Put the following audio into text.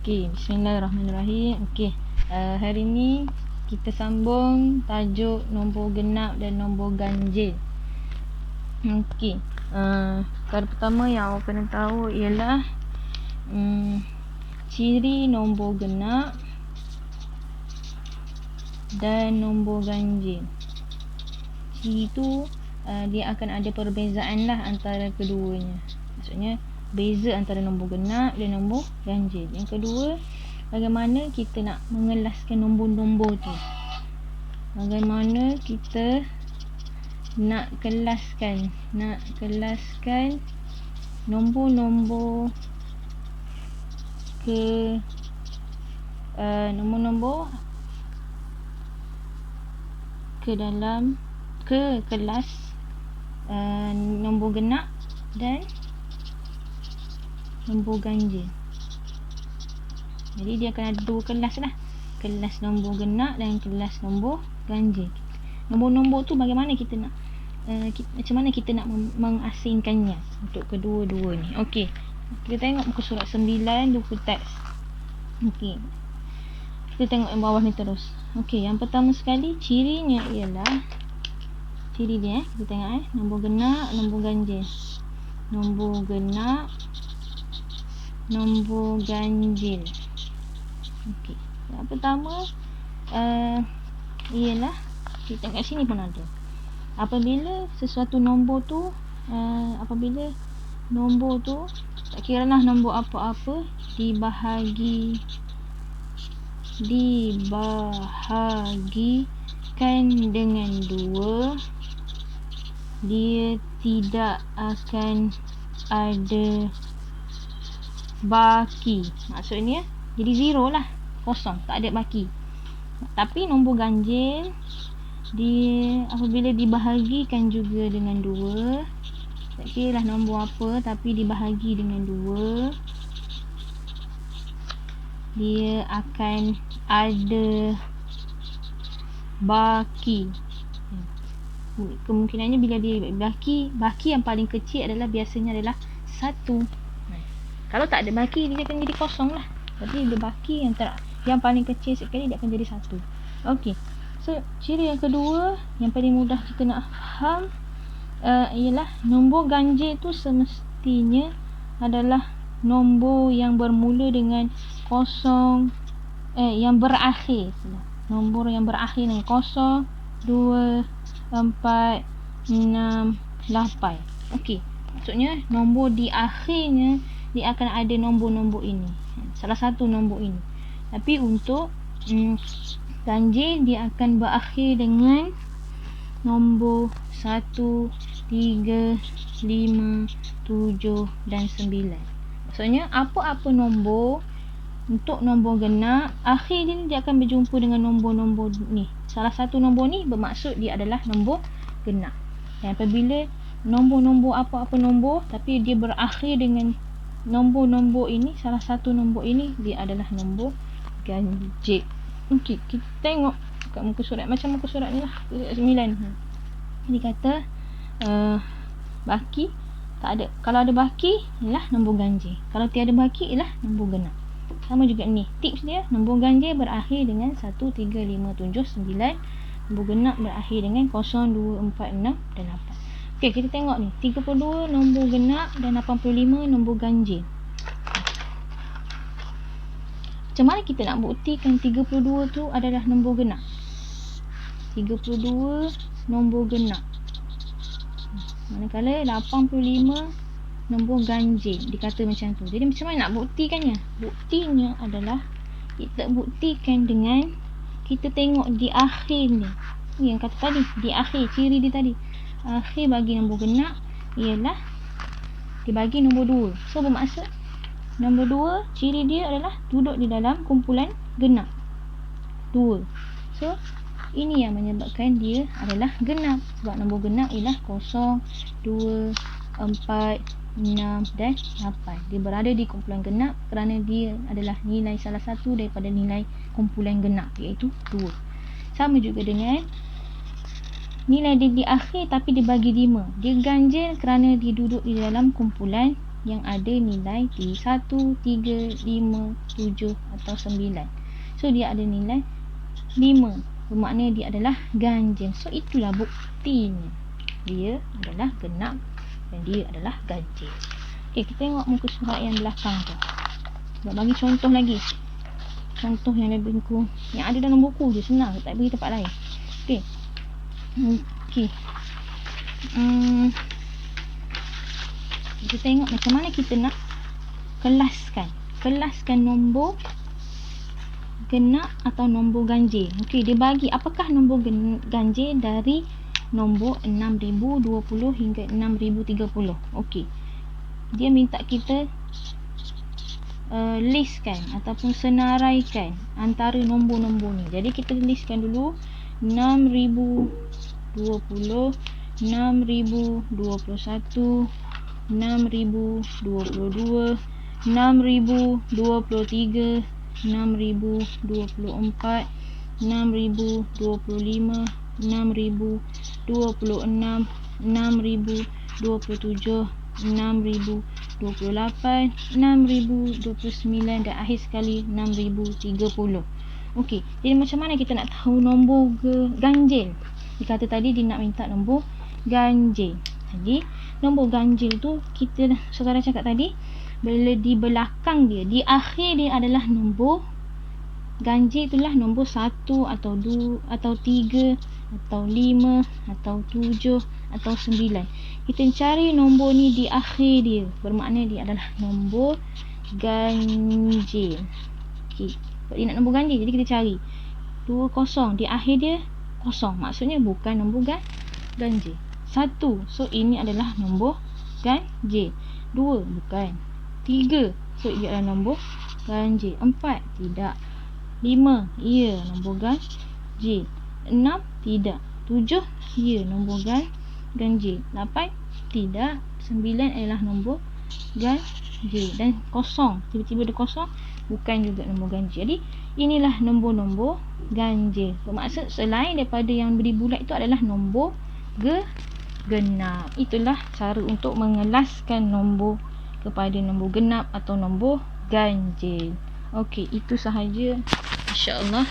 Okey, bismillahirrahmanirrahim. Okey, hari ni kita sambung tajuk nombor genap dan nombor ganjil. Okey, perkara pertama yang awak kena tahu ialah ciri nombor genap dan nombor ganjil. Ciri tu dia akan ada perbezaan lah antara keduanya. Maksudnya beza antara nombor genap dan nombor ganjil. Yang kedua, bagaimana kita nak mengelaskan nombor-nombor tu. Bagaimana kita nak kelaskan nombor-nombor ke nombor-nombor ke dalam ke kelas nombor genap dan nombor ganjil. Jadi dia akan ada dua kelas lah, kelas nombor genap dan kelas nombor ganjil. Nombor-nombor tu bagaimana kita nak macam mana kita nak mengasingkannya untuk kedua-dua ni. Okey, kita tengok muka surat 9 buku teks. Okey, kita tengok yang bawah ni terus. Okey, yang pertama sekali cirinya ialah ciri dia kita tengok nombor genap, nombor ganjil. Nombor genap, nombor ganjil. Okey, yang pertama ialah kita tengok kat sini pun ada. Apabila sesuatu nombor tu apabila nombor tu tak kira lah nombor apa-apa dibahagikan dengan 2, dia tidak akan ada baki. Maksudnya jadi zero lah, kosong, tak ada baki. Tapi nombor ganjil dia apabila dibahagikan juga dengan 2, tak kira lah nombor apa tapi dibahagi dengan 2, dia akan ada baki. Kemungkinannya bila dia baki yang paling kecil biasanya adalah 1. Kalau tak ada baki dia akan jadi kosong lah. Jadi dia baki yang paling kecil sekali dia akan jadi 1. Okey. So ciri yang kedua yang paling mudah kita nak faham ialah nombor ganjil tu semestinya adalah nombor yang bermula dengan kosong yang berakhir. Nombor yang berakhir dengan 0, 2, 4, 6, 8. Okey. Maksudnya nombor di akhirnya dia akan ada nombor-nombor ini. Salah satu nombor ini. Tapi untuk ganjil dia akan berakhir dengan nombor 1, 3, 5, 7 dan 9. Maksudnya apa-apa nombor untuk nombor genap akhir dia akan berjumpa dengan nombor-nombor ni. Salah satu nombor ni bermaksud dia adalah nombor genap. Dan apabila nombor-nombor apa-apa nombor tapi dia berakhir dengan nombor-nombor ini, salah satu nombor ini dia adalah nombor ganjil. Okey, kita tengok kat muka surat macam muka surat ni lah, 9. Dia kata baki tak ada. Kalau ada baki ialah nombor ganjil. Kalau tiada baki ialah nombor genap. Sama juga ni. Tips dia, nombor ganjil berakhir dengan 1, 3, 5, 7, 9. Nombor genap berakhir dengan 0, 2, 4, 6 dan 8. Okey, kita tengok ni. 32 nombor genap dan 85 nombor ganjil. Macam mana kita nak buktikan 32 tu adalah nombor genap? 32 nombor genap. Manakala 85 nombor ganjil dikata macam tu. Jadi macam mana nak buktikannya? Buktinya adalah kita buktikan dengan kita tengok di akhir ni. Ni yang kata tadi, di akhir ciri dia tadi. Akhir bagi nombor genap ialah dibagi nombor 2. So bermaksud nombor 2 ciri dia adalah duduk di dalam kumpulan genap 2. So ini yang menyebabkan dia adalah genap. Sebab nombor genap ialah 0, 2, 4, 6 dan 8. Dia berada di kumpulan genap kerana dia adalah nilai salah satu daripada nilai kumpulan genap, iaitu 2. Sama juga dengan nilai dia di akhir tapi dibagi 5. Dia ganjil kerana dia duduk di dalam kumpulan yang ada nilai 1, 3, 5, 7 atau 9. So dia ada nilai 5. Bermakna dia adalah ganjil. So itulah buktinya. Dia adalah genap dan dia adalah ganjil. Okey, kita tengok muka surat yang belakang tu. Nak bagi contoh lagi. Contoh yang lebih buku yang ada dalam buku je, senang, tak bagi tempat lain. Okey. Okey. Kita tengok macam mana kita nak kelaskan nombor genap atau nombor ganjil. Okey, dia bagi apakah nombor ganjil dari nombor 6020 hingga 6030. Okey. Dia minta kita listkan ataupun senaraikan antara nombor-nombor ni. Jadi kita listkan dulu 6020, 6021, 6022, 6023, 6024, 6025, 6026, 6027, 6028, 6029 dan akhir sekali 6030. Okey, jadi macam mana kita nak tahu nombor ganjil? Dia kata tadi dia nak minta nombor ganjil. Jadi nombor ganjil tu kita saudara cakap tadi, bila di belakang dia, di akhir dia adalah nombor ganjil, itulah nombor 1 atau 2 atau 3 atau 5 atau 7 atau 9. Kita cari nombor ni di akhir dia, bermakna dia adalah nombor ganjil. Okey, dia nak nombor ganjil, jadi kita cari 20 di akhir dia kosong, maksudnya bukan nombor ganjil. 1, so ini adalah nombor ganjil. 2, bukan. 3, so ia adalah nombor ganjil. 4, tidak. 5, ia nombor ganjil. 6, tidak. 7, ia nombor ganjil. 8, tidak. 9 adalah nombor ganjil. Dan kosong, tiba-tiba ada kosong, bukan juga nombor ganjil. Jadi inilah nombor-nombor ganjil. Bermaksud selain daripada yang beri bulat itu adalah nombor genap. Itulah cara untuk mengelaskan nombor kepada nombor genap atau nombor ganjil. Okey, itu sahaja, insya-Allah.